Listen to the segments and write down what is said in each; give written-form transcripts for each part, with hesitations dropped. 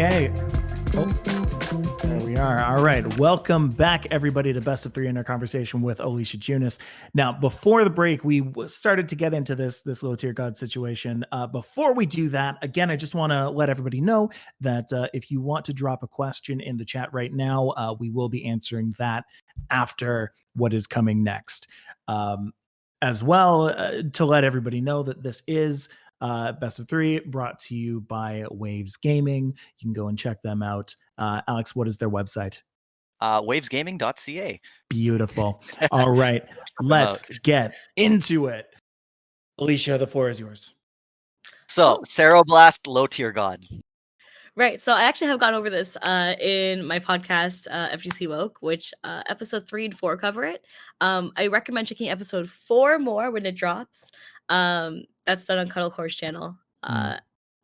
Okay. Oh, there we are. All right. Welcome back, everybody, to Best of Three in our conversation with Alicia Junus. Now, before the break, we started to get into this low tier god situation. Before we do that, again, I just want to let everybody know that if you want to drop a question in the chat right now, we will be answering that after what is coming next. As well, to let everybody know that this is Best of Three, brought to you by Waves Gaming. You can go and check them out. Alex, what is their website? Wavesgaming.ca. Beautiful. All right, let's get into it. Alicia, the floor is yours. So, Ceroblast, low tier god. Right. So I actually have gone over this in my podcast, FGC Woke, which episode 3 and 4 cover it. I recommend checking episode 4 more when it drops. That's done on Cuddlecore's channel.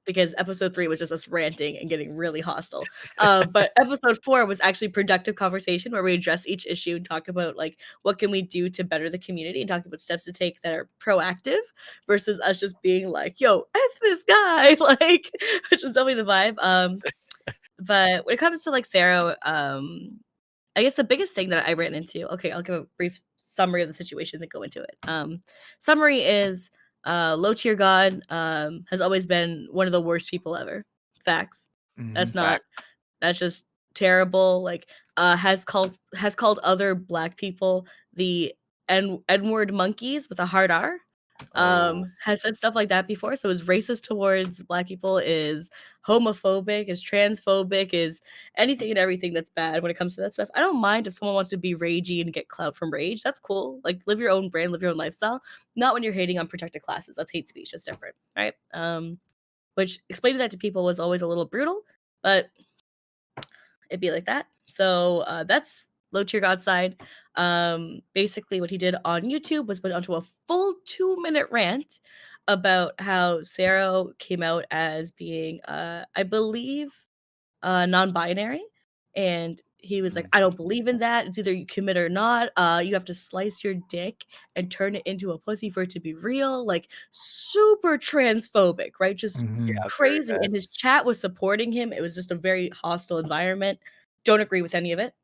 Because episode 3 was just us ranting and getting really hostile. But episode 4 was actually productive conversation where we address each issue and talk about like what can we do to better the community and talk about steps to take that are proactive versus us just being like, yo, F this guy, like, which is definitely the vibe. But when it comes to like Sarah, I guess the biggest thing that I ran into, okay, I'll give a brief summary of the situation then go into it. Summary is low tier god has always been one of the worst people ever. Facts. That's just terrible. Like has called other black people the N-word monkeys with a hard R. Has said stuff like that before. So is racist towards black people, is homophobic, is transphobic, is anything and everything that's bad when it comes to that stuff. I don't mind if someone wants to be ragey and get clout from rage. That's cool. Like live your own brand, live your own lifestyle. Not when you're hating on protected classes. That's hate speech. It's different, right? Which explaining that to people was always a little brutal, but it'd be like that. So that's low tier god side. Basically what he did on YouTube was put onto a full 2-minute rant about how Sarah came out as being I believe non-binary, and he was like, I don't believe in that. It's either you commit or not. You have to slice your dick and turn it into a pussy for it to be real. Like super transphobic, right? Just crazy. And his chat was supporting him. It was just a very hostile environment. Don't agree with any of it.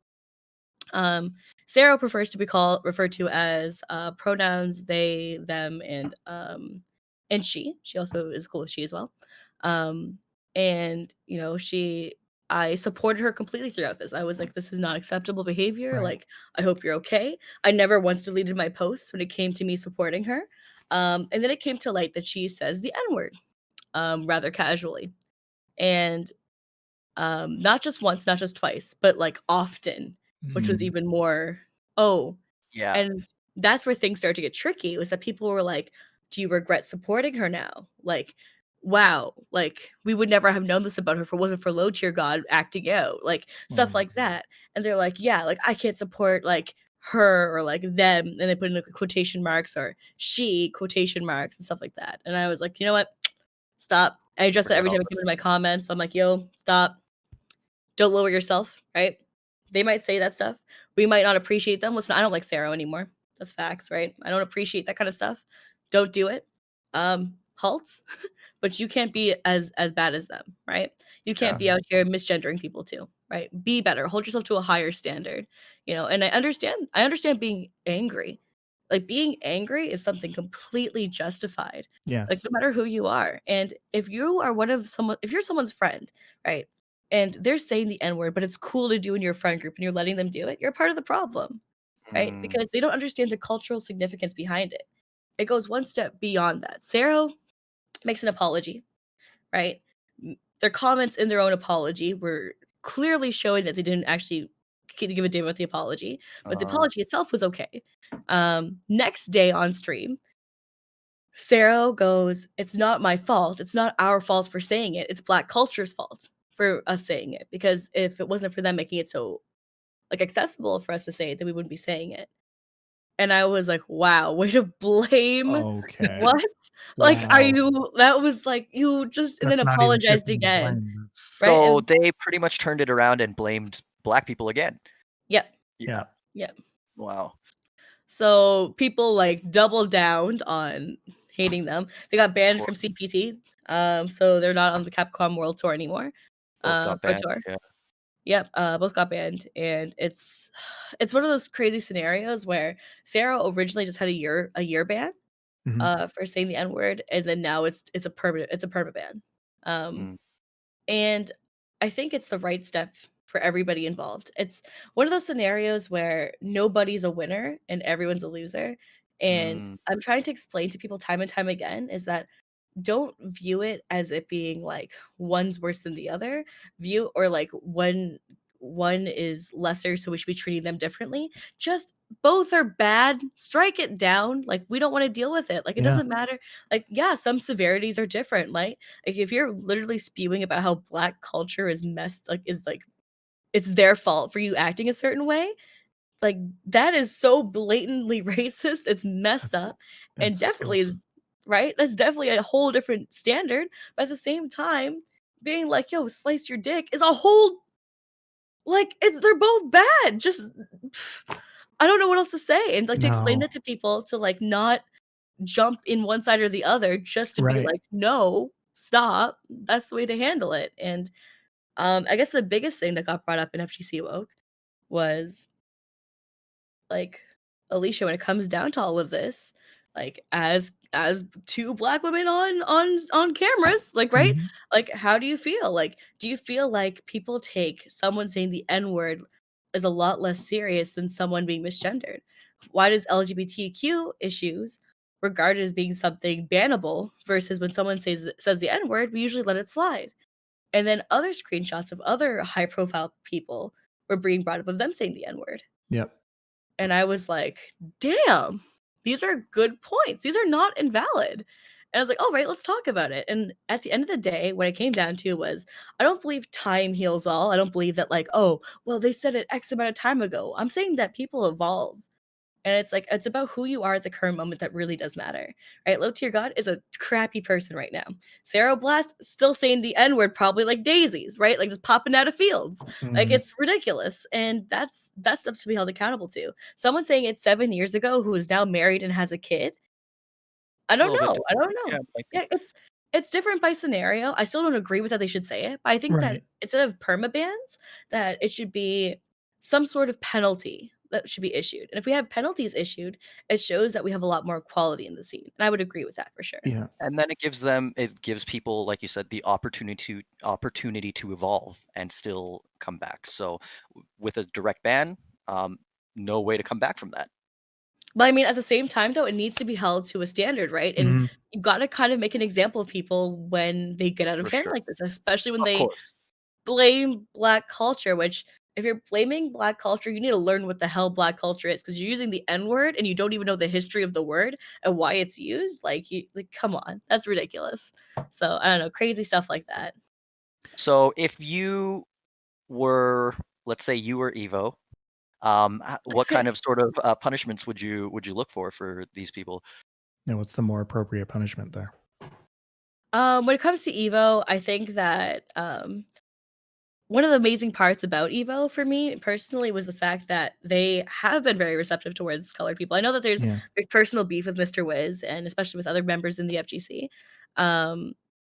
Sarah prefers to be referred to as pronouns they, them, and she. She also is cool with she as well. And you know, I supported her completely throughout this. I was like, this is not acceptable behavior. Right. Like, I hope you're okay. I never once deleted my posts when it came to me supporting her. And then it came to light that she says the N-word rather casually. And not just once, not just twice, but like often, which was even more, Yeah. And that's where things started to get tricky, was that people were like, do you regret supporting her now? Like, wow, like we would never have known this about her if it wasn't for low tier god acting out, like stuff like that. And they're like, yeah, like I can't support like her or like them, and they put in like quotation marks or she quotation marks and stuff like that. And I was like, you know what? Stop. I address that every time it comes to my comments. I'm like, yo, stop. Don't lower yourself, right? They might say that stuff. We might not appreciate them. Listen, I don't like Sarah anymore. That's facts, right? I don't appreciate that kind of stuff. Don't do it. Halts. But you can't be as bad as them, right? You can't be out here misgendering people too, right? Be better. Hold yourself to a higher standard, you know. And I understand being angry. Like being angry is something completely justified. Yes. Like no matter who you are. And if you are if you're someone's friend, right? And they're saying the N-word, but it's cool to do in your friend group and you're letting them do it, you're part of the problem, right? Because they don't understand the cultural significance behind it. it goes one step beyond that. Sarah makes an apology, right? Their comments in their own apology were clearly showing that they didn't actually give a damn about the apology, but the apology itself was okay. Next day on stream, Sarah goes, "It's not my fault. It's not our fault for saying it. It's Black culture's fault for us saying it. Because if it wasn't for them making it so accessible for us to say it, then we wouldn't be saying it." And I was like, "Wow, way to blame Okay. what? Like, are Wow. you that was like, you just and then That's not even apologized shifting the again." blame. That's Right? So And they pretty much turned it around and blamed Black people again. yep. yeah. Yep. Wow. So people like doubled down on hating them. They got banned from course. CPT. So they're not on the Capcom World Tour anymore. Both got Pro banned. Tour. Yeah. Yep, both got banned, and it's one of those crazy scenarios where Sarah originally just had a year ban Mhm. for saying the N-word, and then now it's a perma ban. Mm. And I think it's the right step for everybody involved. It's one of those scenarios where nobody's a winner and everyone's a loser. And Mm. I'm trying to explain to people time and time again is that don't view it as it being like one's worse than the other. View or like one is lesser, so we should be treating them differently. Just both are bad. Strike it down. Like we don't want to deal with it. Like it Yeah. doesn't matter. Like yeah, some severities are different. Like if you're literally spewing about how Black culture is messed, like is like it's their fault for you acting a certain way, like that is so blatantly racist. It's messed That's up, and so definitely is right. That's definitely a whole different standard. But at the same time, being like, "Yo, slice your dick," is a whole like it's they're both bad. Just I don't know what else to say, and like to explain no. that to people to like not jump in one side or the other, just to be Right. like, "No, stop." That's the way to handle it. And I guess the biggest thing that got brought up in FGC Woke was like, Alicia, when it comes down to all of this, like as two Black women on cameras, like right, Mhm. like how do you feel? Like, do you feel like people take someone saying the N word is a lot less serious than someone being misgendered? Why does LGBTQ issues regarded as being something bannable versus when someone says the N word, we usually let it slide? And then other screenshots of other high profile people were being brought up of them saying the N word. Yep. And I was like, "Damn, these are good points. These are not invalid." And I was like, "All right, let's talk about it." And at the end of the day, what it came down to was I don't believe time heals all. I don't believe that like, "Oh, well, they said it X amount of time ago." I'm saying that people evolve. And it's like it's about who you are at the current moment that really does matter. Right? Low tier God is a crappy person right now. Sarah Blast still saying the N-word probably like daisies, right? Like just popping out of fields. Like Mhm. it's ridiculous. And that's stuff to be held accountable to. Someone saying it 7 years ago who is now married and has a kid. I A don't little bit know. I different. don't Yeah, know. might be. Yeah, it's different by scenario. I still don't agree with that they should say it, but I think that Right. instead of permabans, that it should be some sort of penalty that should be issued. And if we have penalties issued, it shows that we have a lot more quality in the scene. And I would agree with that for sure. Yeah. And then it gives people, like you said, the opportunity to evolve and still come back. So with a direct ban, no way to come back from that. But I mean, at the same time, though, it needs to be held to a standard, right? And Mhm. you got to kind of make an example of people when they get out of For hand sure. like this, especially when Of they course. blame Black culture, which if you're blaming Black culture, you need to learn what the hell Black culture is because you're using the N word and you don't even know the history of the word and why it's used. Like, come on, that's ridiculous. So I don't know, crazy stuff like that. So if you were, let's say you were Evo, what kind of sort of punishments would you look for these people? Now, what's the more appropriate punishment there? When it comes to Evo, I think that one of the amazing parts about Evo for me personally was the fact that they have been very receptive towards colored people. I know that Yeah. there's personal beef with Mr. Wiz and especially with other members in the FGC. But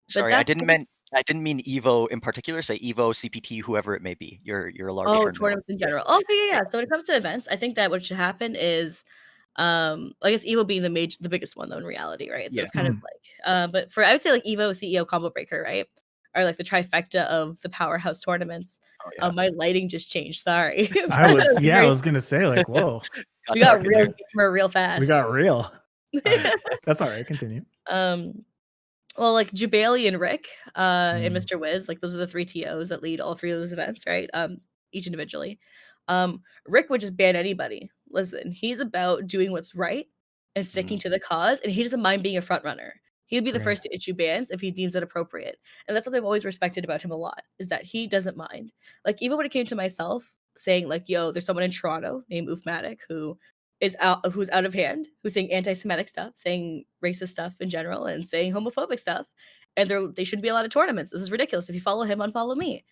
Sorry, I that's didn't mean Evo in particular. Say Evo, CPT, whoever it may be. Your large oh, tournament. tournaments in general. Okay, yeah, Yeah. yeah. So when it comes to events, I think that what should happen is I guess Evo being the biggest one though in reality, right? So Yeah. it's kind of like but for I would say like Evo, CEO, Combo Breaker, right? Are like the trifecta of the powerhouse tournaments. Oh yeah. My lighting just changed. Sorry. I was Very gonna say like, whoa, we Dark got in real there. gamer real we fast. got real. That's all right. Continue. Well, like Jubali and Rick, and Mm, Mr. Wiz, like those are the three TOs that lead all three of those events, right? Each individually. Rick would just ban anybody. Listen, he's about doing what's right and sticking Mm, to the cause, and he doesn't mind being a front runner. He'd be the great. first to issue bans if he deems it appropriate. And that's something I've always respected about him a lot, is that he doesn't mind. Like even when it came to myself saying like, yo, there's someone in Toronto named Oofmatic who's out of hand, who's saying anti-Semitic stuff, saying racist stuff in general, and saying homophobic stuff. And they shouldn't be allowed at tournaments. This is ridiculous. If you follow him, unfollow me.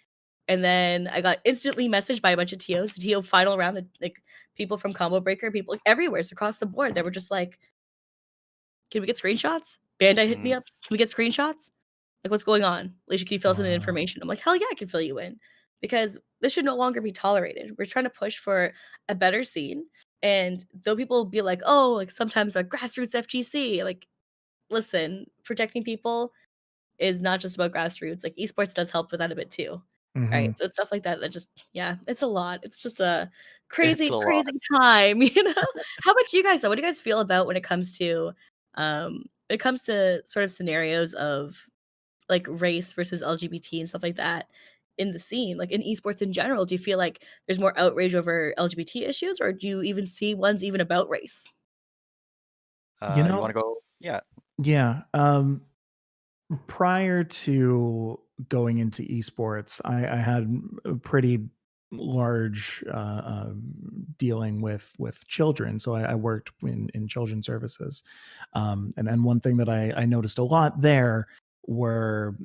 And then I got instantly messaged by a bunch of TOs, the TO final round, like people from Combo Breaker, people like, everywhere, so across the board. They were just like, "Can we get screenshots?" Bandai hit me mm, up. "Can we get screenshots? Like, what's going on? Alicia, can you fill us in the Wow. information?" I'm like, "Hell yeah, I can fill you in," because this should no longer be tolerated. We're trying to push for a better scene, and though people be like, "Oh, like sometimes a grassroots FGC," like, listen, protecting people is not just about grassroots. Like esports does help with that a bit too. Hmm. Right. So it's stuff like that that just yeah, it's a lot. It's just a it's crazy, a lot. crazy time, you know? How about you guys though? What do you guys feel about when it comes to sort of scenarios of like race versus LGBT and stuff like that in the scene, like in esports in general? Do you feel like there's more outrage over LGBT issues, or do you even see ones even about race? You You want know, to go? Yeah. yeah. Prior to going into esports, I had a pretty large dealing with children. So I worked in children's services, and then one thing that I noticed a lot there were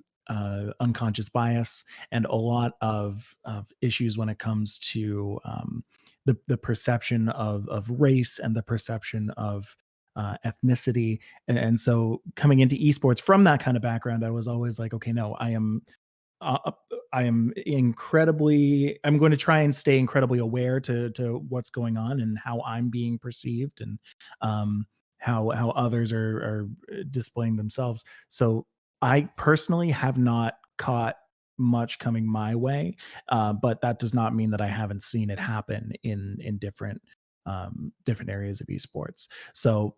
unconscious bias and a lot of issues when it comes to the perception of race and the perception of ethnicity. And so coming into esports from that kind of background, I was always like, okay, no, uh, I am incredibly. I'm going to try and stay incredibly aware to what's going on and how I'm being perceived, and um, how others are displaying themselves. So I personally have not caught much coming my way, but that does not mean that I haven't seen it happen in different areas of esports. So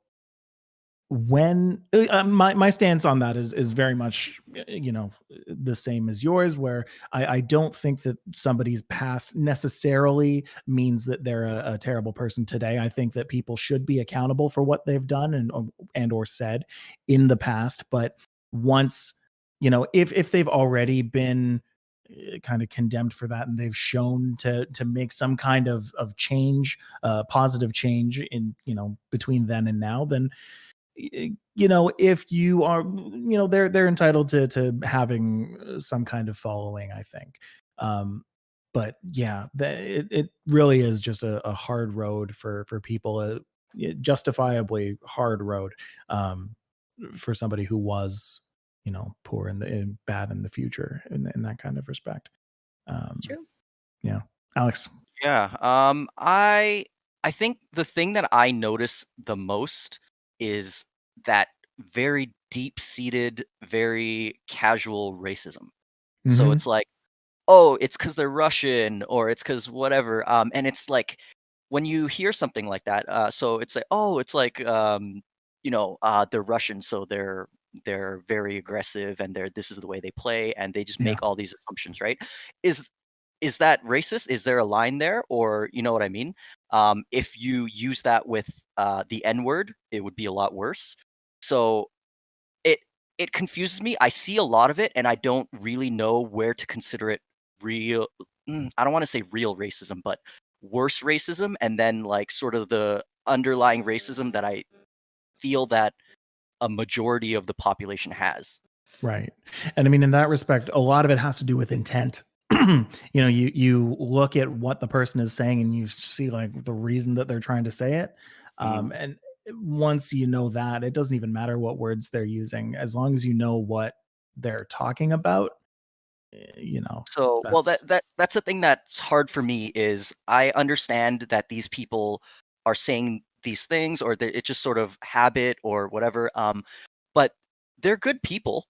when my stance on that is very much the same as yours, where I don't think that somebody's past necessarily means that they're a terrible person today. I think that people should be accountable for what they've done and or said in the past, but once if they've already been kind of condemned for that, and they've shown to make some kind of change, positive change in between then and now, then if you are, they're entitled to having some kind of following, I think. Um, but yeah, it really is just a hard road for people, justifiably hard road, um, for somebody who was, poor and bad in the future in that kind of respect. Um, True. yeah, Alex. Yeah. I think the thing that I notice the most is that very deep-seated, very casual racism. So Hmm. it's like, oh, it's because they're Russian or it's because whatever. And it's like when you hear something like that, so it's like, oh, it's like they're Russian, so they're very aggressive and this is the way they play, and they just Yeah. make all these assumptions, right? Is is that racist? Is there a line there? Or you know what I mean? If you use that with the N word, it would be a lot worse. So it it confuses me. I see a lot of it, and I don't really know where to consider it real. I don't want to say real racism, but worse racism, and then like sort of the underlying racism that I feel that a majority of the population has. Right. And I mean, in that respect, a lot of it has to do with intent. You look at what the person is saying and you see like the reason that they're trying to say it. Mhm. And once you know that, it doesn't even matter what words they're using, as long as you know what they're talking about, So, well, that's that's the thing that's hard for me is I understand that these people are saying these things, or it's just sort of habit or whatever. But they're good people.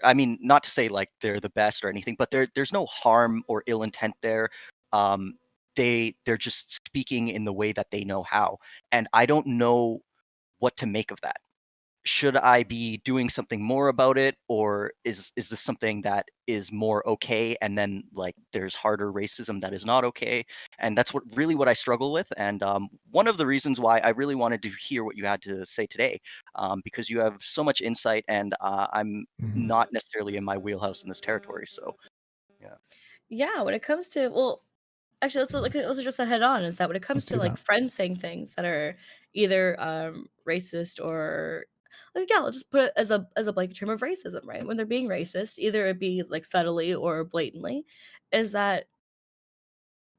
I mean, not to say like they're the best or anything, but there's no harm or ill intent there. Um, they're just speaking in the way that they know how, and I don't know what to make of that. Should I be doing something more about it, or is this something that is more okay, and then like there's harder racism that is not okay? And that's what I struggle with. And one of the reasons why I really wanted to hear what you had to say today, because you have so much insight, and I'm Mhm. not necessarily in my wheelhouse in this territory. So yeah. Yeah, when it comes to, well, actually, let's address that head on. Is that when it Let's comes to do like that. friends saying things that are either racist or, like, yeah, let's just put it as a blanket term of racism, right? When they're being racist, either it be like subtly or blatantly, is that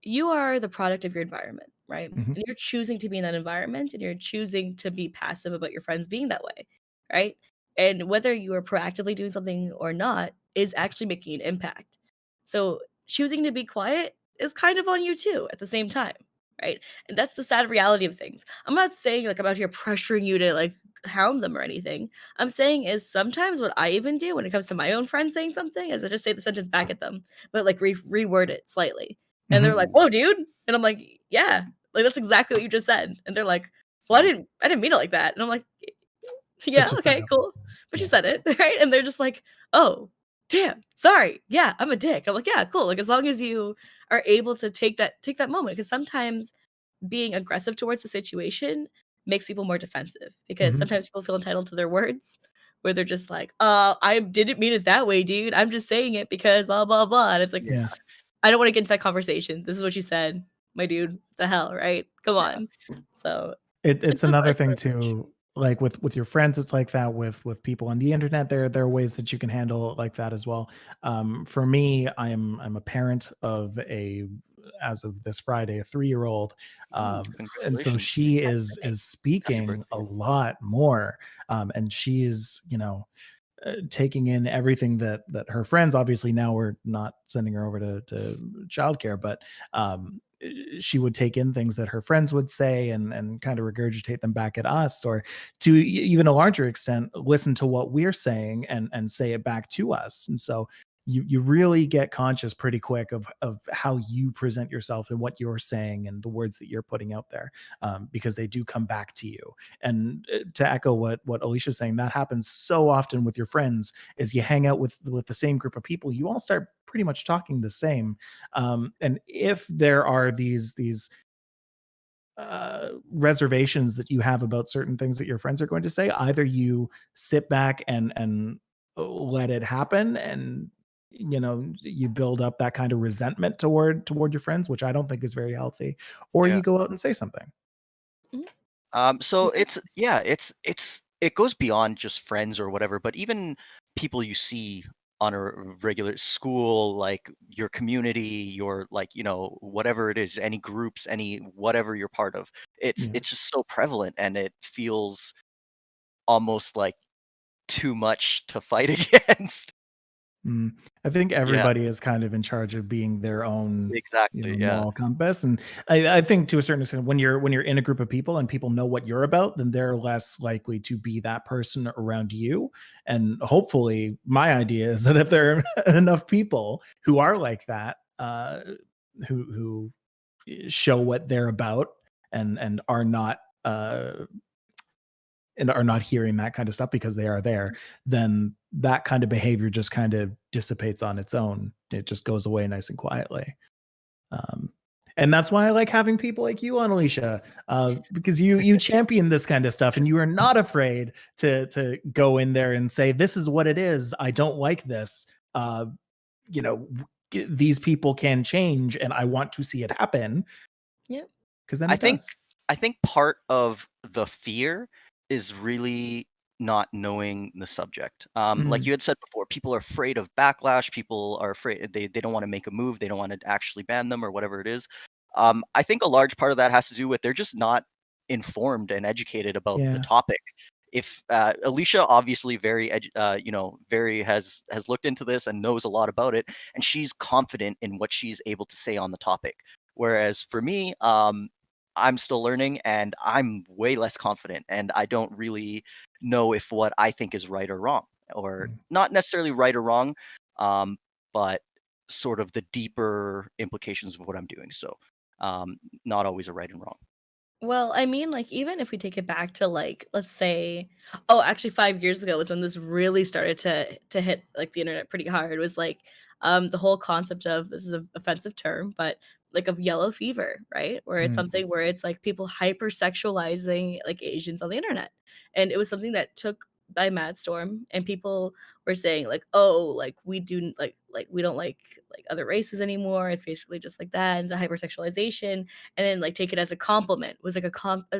you are the product of your environment, right? Mhm. And you're choosing to be in that environment, and you're choosing to be passive about your friends being that way, right? And whether you are proactively doing something or not is actually making an impact. So choosing to be quiet is kind of on you too at the same time, right? And that's the sad reality of things. I'm not saying like I'm out here pressuring you to like hound them or anything. I'm saying is sometimes what I even do when it comes to my own friends saying something is I just say the sentence back at them, but like reword it slightly, and they're like, Mhm. "Whoa, dude." And I'm like, "Yeah, like that's exactly what you just said." And they're like, "Well, Mm. I didn't mean it like that." And I'm like, But "Yeah, you said okay, it. cool. But you Yeah. said it." Right? And they're just like, "Oh, damn. Sorry. Yeah, I'm a dick." I'm like, "Yeah, cool." Like as long as you are able to take that moment, because sometimes being aggressive towards the situation makes people more defensive, because Mhm. sometimes people feel entitled to their words, where they're just like, I didn't mean it that way, dude. I'm just saying it because blah blah blah." And it's like, Yeah. Yeah. I don't wanna get into that conversation. This is what you said, my dude. What the hell, right? Come Yeah. on. So, It's it's just another it's my thing approach. too, like with your friends, it's like that with people on the internet. There are ways that you can handle it like that as well. For me, I'm a parent of a as of this Friday, a 3-year-old. Ooh, And so congratulations. she Happy is birthday. is Happy speaking a birthday. lot more. And she's, taking in everything that her friends, obviously now we're not sending her over to childcare, but she would take in things that her friends would say and kind of regurgitate them back at us, or to even a larger extent listen to what we're saying and say it back to us. And so you really get conscious pretty quick of how you present yourself and what you're saying and the words that you're putting out there, because they do come back to you. And to echo what Alicia's saying, that happens so often with your friends. Is you hang out with the same group of people, you all start pretty much talking the same. And if there are these reservations that you have about certain things that your friends are going to say, either you sit back and let it happen, and you build up that kind of resentment toward your friends, which I don't think is very healthy, or Yeah. you go out and say something. Mhm. So it's Exactly. yeah, it goes beyond just friends or whatever, but even people you see on a regular school, like your community, your like, whatever it is, any groups, any whatever you're part of. It's Yeah. it's just so prevalent, and it feels almost like too much to fight against. Mm. I think Yeah, everybody is kind of in charge of being their own, exactly. Yeah. moral compass. And I think to a certain extent, when you're in a group of people and people know what you're about, then they're less likely to be that person around you. And hopefully, my idea is that if there are enough people who are like that, who show what they're about and are not hearing that kind of stuff because they are there, then that kind of behavior just kind of dissipates on its own. It just goes away nice and quietly. Um, and that's why I like having people like you on, Alicia, because you champion this kind of stuff, and you are not afraid to go in there and say, "This is what it is. I don't like this. Uh, you know, these people can change, and I want to see it happen." Yep. Because then I it think does. I think part of the fear is really not knowing the subject. Like Mhm. you had said before, people are afraid of backlash. People are afraid they don't want to make a move. They don't want to actually ban them or whatever it is. I think a large part of that has to do with they're just not informed and educated about the Yeah. topic. If Alicia obviously very has looked into this and knows a lot about it, and she's confident in what she's able to say on the topic. Whereas for me, I'm still learning, and I'm way less confident, and I don't really know if what I think is right or wrong, or Mm. not necessarily right or wrong, um, but sort of the deeper implications of what I'm doing. So, not always a right and wrong. Well, I mean, like, even if we take it back to, like, let's say oh, actually 5 years ago was when this really started to hit, like, the internet pretty hard, was, like, the whole concept of this is an offensive term, but, like, of yellow fever, right? Where it's Mm, something where it's, like, people hypersexualizing, like, Asians on the internet, and it was something that took by mad storm, and people were saying, like, "Oh, like, we do like, we don't like, other races anymore, it's basically just like that, and the hypersexualization," and then like take it as a compliment was like a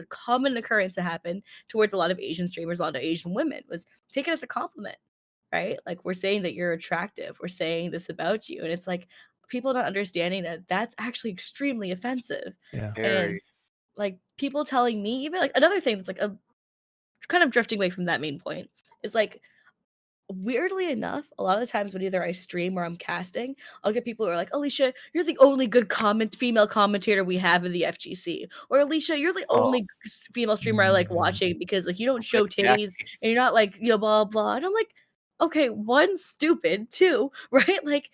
common occurrence that happened towards a lot of Asian streamers, a lot of Asian women was take it as a compliment, right? Like we're saying that you're attractive, we're saying this about you, and it's like people not understanding that that's actually extremely offensive, yeah. and Very. like people telling me even like another thing that's like a kind of drifting away from that main point is like weirdly enough, a lot of the times when either I stream or I'm casting, I'll get people who are like, "Alicia, you're the only good female commentator we have in the FGC," or "Alicia, you're the Oh, only female streamer I like Mm, watching because like you don't with show titties Jackie. and you're not like blah blah." And I'm like, "Okay, one, stupid, two, right? Like."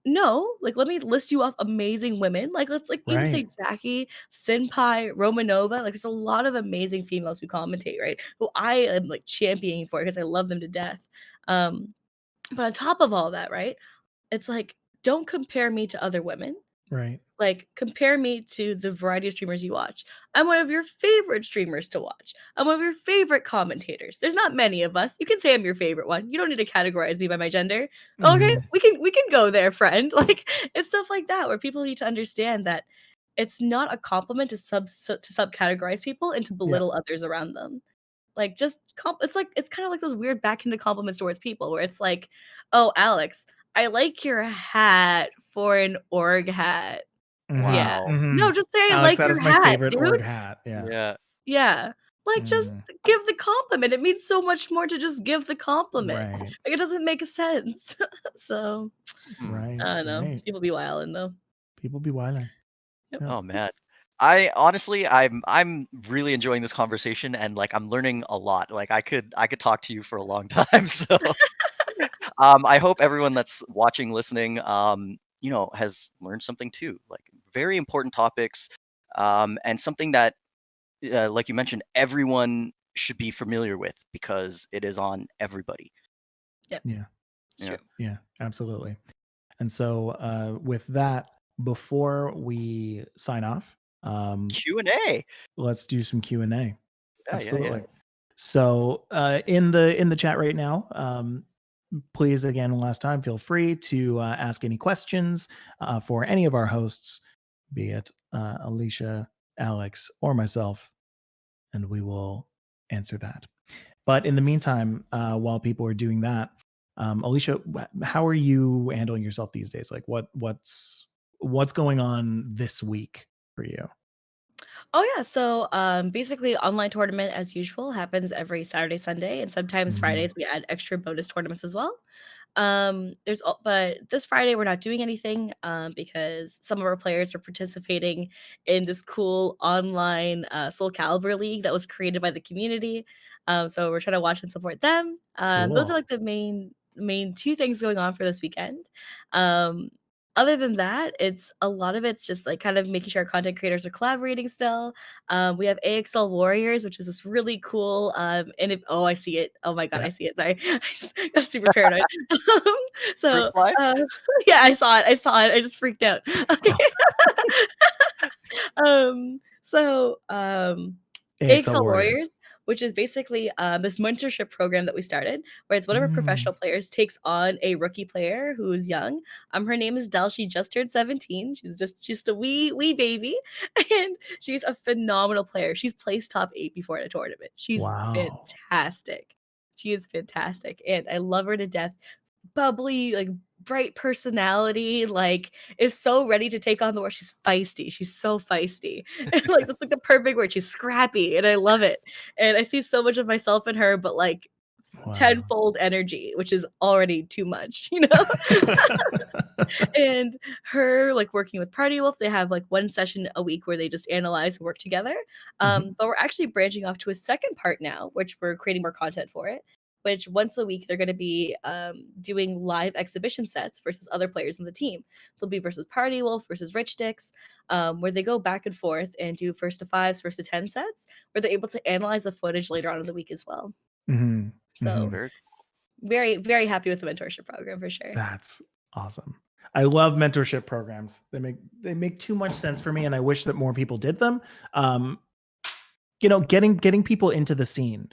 No, like let me list you off amazing women. Like let's like even right. say Jackie, Senpai, Romanova. Like there's a lot of amazing females who commentate, right? Who I am like championing for because I love them to death. Um, but on top of all that, right, it's like, don't compare me to other women. Right. Like, compare me to the variety of streamers you watch. I'm one of your favorite streamers to watch. I'm one of your favorite commentators. There's not many of us. You can say I'm your favorite one. You don't need to categorize me by my gender. Okay, Mhm. we can go there, friend. Like it's stuff like that where people need to understand that it's not a compliment to subcategorize people and to Yeah. belittle others around them. Like, just it's like it's kinda like those weird backhanded compliments towards people where it's like, "Oh, Alex, I like your hat for an org hat." Mhm. Yeah. Wow. No, Mhm. just say, "I Alex, like that your is my hat, favorite org dude." hat. Yeah. Yeah. Yeah. Like, just Mhm. give the compliment. It means so much more to just give the compliment. Right. Like, it doesn't make sense. So, Hmm. Right. I don't know. Right. People be wildin' though. People be wildin'. Yep. Yeah. Oh man. I honestly, I'm really enjoying this conversation, and like I'm learning a lot. Like I could talk to you for a long time. So I hope everyone that's watching, listening, has learned something too. Like very important topics, and something that, like you mentioned, everyone should be familiar with because it is on everybody. Yep. Yeah. It's Yeah. true. Yeah. Absolutely. And so, with that, before we sign off, Q&A. let's do some Q&A. Yeah. Absolutely. So, in the chat right now, please again, one last time, feel free to ask any questions for any of our hosts, be it Alicia, Alex, or myself, and we will answer that. But in the meantime, while people are doing that, Alicia, how are you handling yourself these days? Like, what's going on this week for you? Oh yeah, so basically online tournament as usual happens every Saturday, Sunday, and sometimes Mhm. Fridays we add extra bonus tournaments as well. But this Friday we're not doing anything because some of our players are participating in this cool online Soul Calibur League that was created by the community. So we're trying to watch and support them. Those are Cool. like the main two things going on for this weekend. Um, Other than that, it's a lot of it's just like kind of making sure our content creators are collaborating still. We have AXL Warriors, which is this really cool and if oh I see it. Oh my god, Yeah. I see it. Sorry. I just got super paranoid. Um, Fruit so fly? yeah, I saw it. I saw it. I just freaked out. Okay. AXL AXL Warriors. Warriors, which is basically this mentorship program that we started, where it's one of our Mm, professional players takes on a rookie player who's young. Her name is Dell. She just turned 17. She's just a wee baby, and she's a phenomenal player. She's placed top 8 before in a tournament. She's wow. fantastic. She is fantastic, and I love her to death. Bubbly, like bright personality, like is so ready to take on the world. She's feisty. She's so feisty. And like that's like the perfect word. She's scrappy and I love it. And I see so much of myself in her, but like Wow. tenfold energy, which is already too much, you know? And her like working with Party Wolf, they have like one session a week where they just analyze and work together. Mhm. But we're actually branching off to a second part now, which we're creating more content for it. which once a week they're going to be doing live exhibition sets versus other players in the team. So it'll be versus Party Wolf versus Rich Dicks, where they go back and forth and do first to fives, first to 10 sets, where they're able to analyze the footage later on in the week as well. Mm-hmm. So Very very, very happy with the mentorship program for sure. That's awesome. I love mentorship programs. They make too much sense for me, and I wish that more people did them. Getting people into the scene.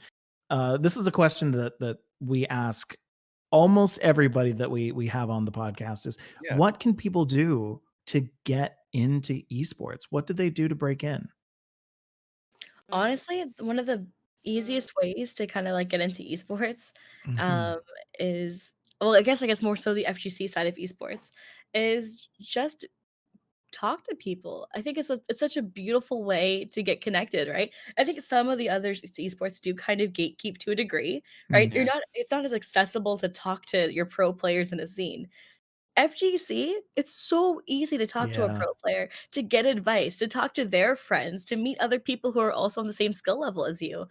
This is a question that we ask almost everybody that we have on the podcast is, Yeah. what can people do to get into esports? What do they do to break in? Honestly, one of the easiest ways to kind of like get into esports Mhm. is, well, I guess more so the FGC side of esports is just talk to people. I think it's such a beautiful way to get connected, right? I think some of the other esports do kind of gatekeep to a degree, right? Mhm. It's not as accessible to talk to your pro players in a scene. FGC, it's so easy to talk to a Yeah. pro player, to get advice, to talk to their friends, to meet other people who are also on the same skill level as you.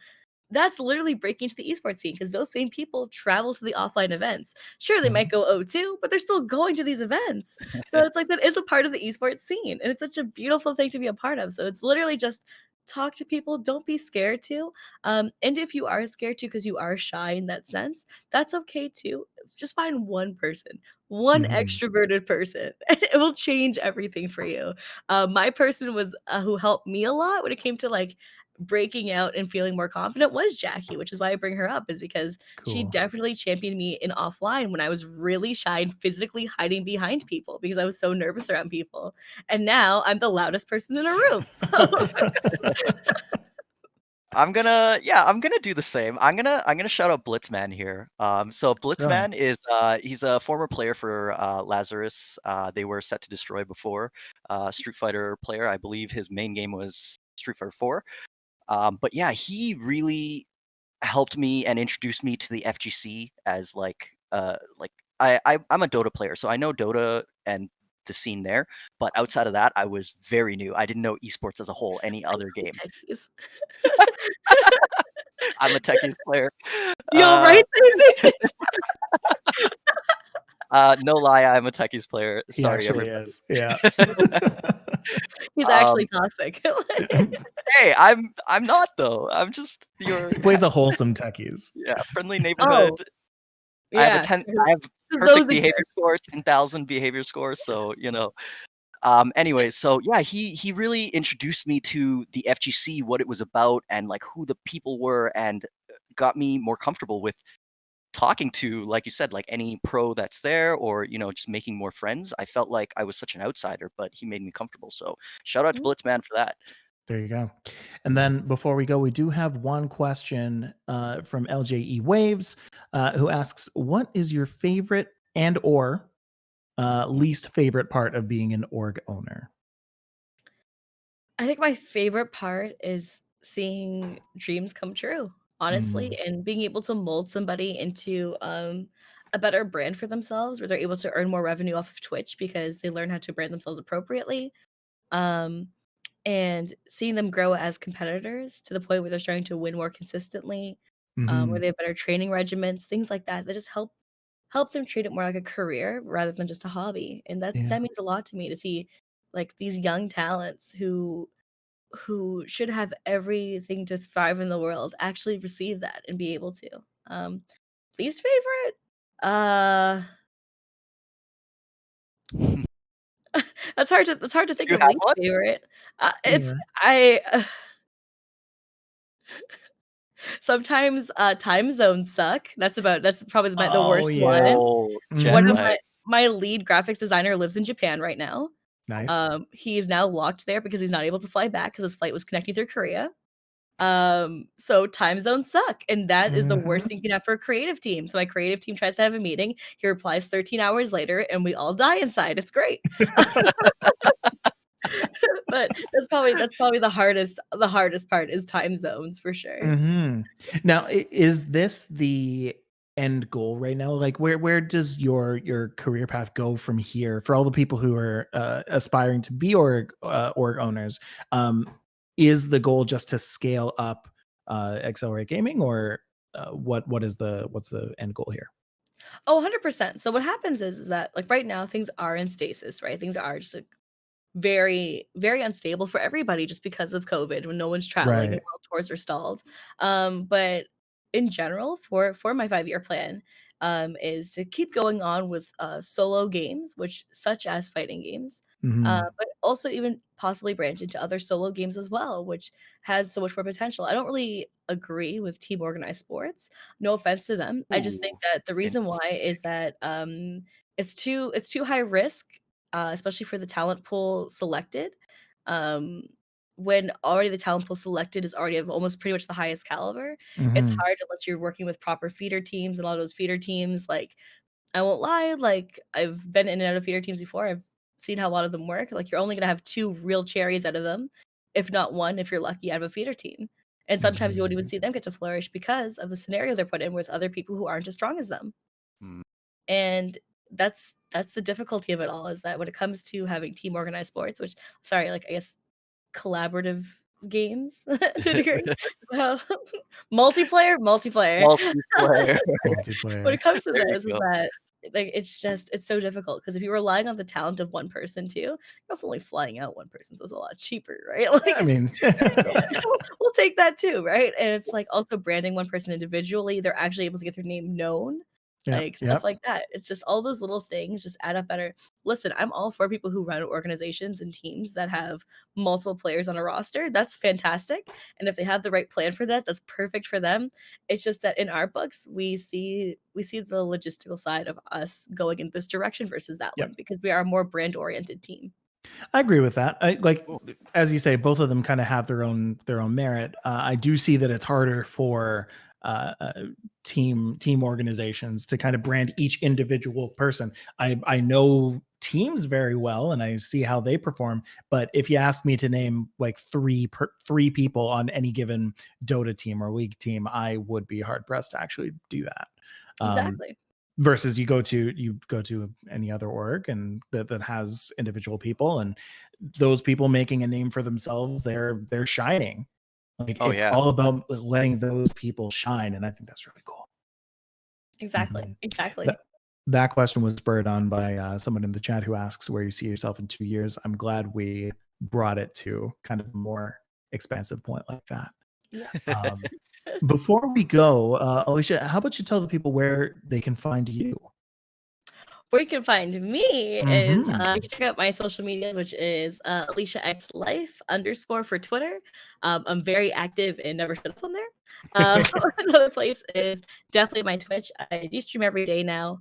That's literally breaking into the esports scene because those same people travel to the offline events. Sure, they might Mhm. go O2, but they're still going to these events. So it's like that is a part of the esports scene, and it's such a beautiful thing to be a part of. So it's literally just talk to people. Don't be scared to. And if you are scared to because you are shy in that sense, that's okay too. Just find one person, one Mhm. extroverted person, and it will change everything for you. My person was who helped me a lot when it came to like breaking out and feeling more confident was Jackie, which is why I bring her up, is because she Cool. definitely championed me in offline when I was really shy and physically hiding behind people because I was so nervous around people. And now I'm the loudest person in a room. So I'm gonna do the same. I'm gonna shout out Blitzman here. So Really? Blitzman is he's a former player for Lazarus. They were set to destroy before. Street Fighter player. I believe his main game was Street Fighter 4. But yeah, he really helped me and introduced me to the FGC as like I'm a Dota player, so I know Dota and the scene there. But outside of that, I was very new. I didn't know esports as a whole, any I other hate game. techies. I'm a techies player. Yo, right? No lie, I'm a techies player. He Sorry, actually everybody. is. Yeah. He's actually Um, toxic. hey, I'm not though. I'm just your He plays a wholesome techies. friendly Oh, neighborhood. yeah. I have Those perfect exist. behavior score, 10,000 behavior score. So anyways, so yeah, he really introduced me to the FGC, what it was about, and like who the people were, and got me more comfortable with talking to, like you said, like any pro that's there, or just making more friends. I felt like I was such an outsider, but he made me comfortable. So shout out to Mhm. Blitzman for that. There you go. And then before we go, we do have one question from LJE Waves, who asks, "What is your favorite and or least favorite part of being an org owner?" I think my favorite part is seeing dreams come true, honestly, Mm, and being able to mold somebody into a better brand for themselves where they're able to earn more revenue off of Twitch because they learn how to brand themselves appropriately. Um, and seeing them grow as competitors to the point where they're starting to win more consistently, where mhm. they have better training regimens, things like that, that just helps them treat it more like a career rather than just a hobby. And Yeah. that means a lot to me to see like these young talents who should have everything to thrive in the world actually receive that and be able to. Um, Least favorite? Uh, Do that's hard to think you of have least one? favorite. It's Yeah. I sometimes time zones suck. That's probably the Oh worst one. yeah. Oh, jet One of Mhm. lag. my lead graphics designer lives in Japan right now. Nice. He is now locked there because he's not able to fly back because his flight was connecting through Korea. So time zones suck, and that is the worst Mhm. thing you can have for a creative team. So my creative team tries to have a meeting, he replies 13 hours later, and we all die inside. It's great. But that's probably the hardest part is time zones for sure. Mhm. Now, is this the end goal right now? Like, where does your career path go from here for all the people who are aspiring to be org owners? Is the goal just to scale up Accelerate Gaming, or what's the end goal here? Oh, 100%. So what happens is that like right now things are in stasis, right? Things are just like very, very unstable for everybody just because of COVID when no one's traveling and Right. world tours are stalled. But in general, for my 5-year plan, is to keep going on with solo games, which such as fighting games, Mhm. but also even possibly branch into other solo games as well, which has so much more potential. I don't really agree with team organized sports. No offense to them. I just think Ooh, that the reason why interesting. is that it's too high risk, especially for the talent pool selected. Um, when already the talent pool selected is already of almost pretty much the highest caliber, it's Mhm. hard unless you're working with proper feeder teams, and a lot of those feeder teams, like, I won't lie, like, I've been in and out of feeder teams before, I've seen how a lot of them work, like, you're only gonna have 2 real cherries out of them, if not 1 if you're lucky out of a feeder team, and sometimes you won't even Mhm. see them get to flourish because of the scenario they're put in with other people who aren't as strong as them. Mm. And that's the difficulty of it all is that when it comes to having team organized sports, which sorry, like I guess collaborative games to a degree. Well, multiplayer. Multiplayer. When Multiplayer. it comes to There you this is go. that like it's so difficult because if you're relying on the talent of one person too, you're also only flying out one person, so it's a lot cheaper, right? Like I it's mean, yeah, we'll take that too, right? And it's like also branding one person individually, they're actually able to get their name known, yep, like stuff yep. like that. It's just all those little things just add up better. Listen, I'm all for people who run organizations and teams that have multiple players on a roster. That's fantastic. And if they have the right plan for that, that's perfect for them. It's just that in our books, we see the logistical side of us going in this direction versus that Yep. one because we are a more brand oriented team. I agree with that. I like, Cool. as you say, both of them kind of have their own merit. I do see that it's harder for team organizations to kind of brand each individual person. I know teams very well and I see how they perform, but if you ask me to name like three people on any given Dota team or league team, I would be hard pressed to actually do that. Um, Exactly. versus you go to any other org and that has individual people, and those people making a name for themselves, they're shining. Like Oh it's yeah. all about letting those people shine, and I think that's really cool. Exactly. Mhm. Exactly. that that question was spurred on by someone in the chat who asks where you see yourself in 2 years. I'm glad we brought it to kind of a more expansive point like that. Yes. um, Before we go, Alicia, how about you tell the people where they can find you? Where you can find me is Hmm. you can check out my social medias, which is Alicia X Life _ for Twitter. I'm very active and never shut up on there. Another place is definitely my Twitch. I do stream every day now.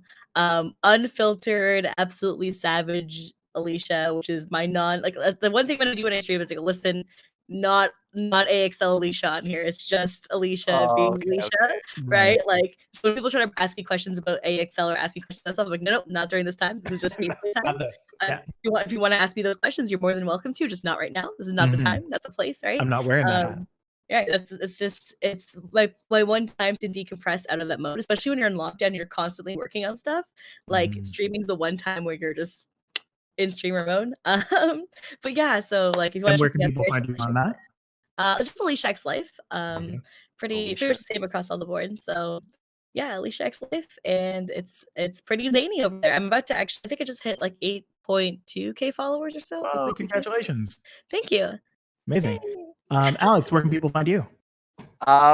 Unfiltered, absolutely savage Alicia, which is my non like the one thing when I do when I stream is like listen, not AXL Alicia on here. It's just Alicia Oh, being okay, Alicia, okay. Right. right? Like, so when people try to ask me questions about AXL or ask me questions on stuff, I'm like, no, no, not during this time. This is just gameplay time. Not this. Yeah. If you want to ask me those questions, you're more than welcome to. Just not right now. This is not the Mhm. time, not the place, right? I'm not wearing that hat. Yeah, it's my one time to decompress out of that mode, especially when you're in lockdown. You're constantly working on stuff. Like Mhm. streaming's the one time where you're just in streamer mode. But yeah, so like if you want And to where check can me out people there, it's find just you Alicia on that? just Alicia X Life. Okay. Pretty Alicia. much the same across all the board. So yeah, Alicia X Life, and it's pretty zany over there. I'm about to actually, I think I just hit like 8.2K followers or so. Whoa, 8.2K. congratulations. Thank you. Amazing. Yay. Alex, where can people find you?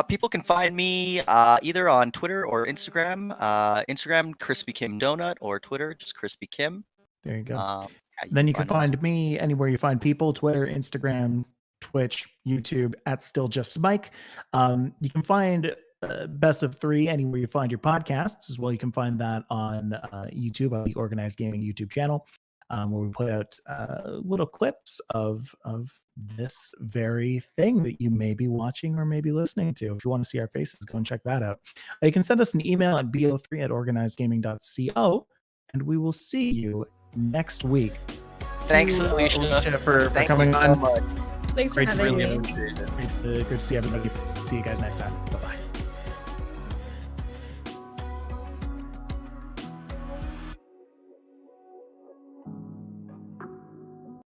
People can find me either on Twitter or Instagram. Instagram Crispy Kim Donut, or Twitter just Crispy Kim. There you go. Yeah, you Then can you can find us. find me anywhere you find people: Twitter, Instagram, Twitch, YouTube at Still Just Mike. You can find Best of Three anywhere you find your podcasts as well. You can find that on YouTube, on the Organized Gaming YouTube channel, where we put out little clips of this very thing that you may be watching or maybe listening to. If you want to see our faces, go and check that out. You can send us an email at bo3@organizedgaming.co, and we will see you next week. Thanks, Thank you, Alicia. for Thank coming you so on. much. Thanks for Great to see having you. Really me. appreciate it. Great to see everybody. See you guys next time. Bye bye.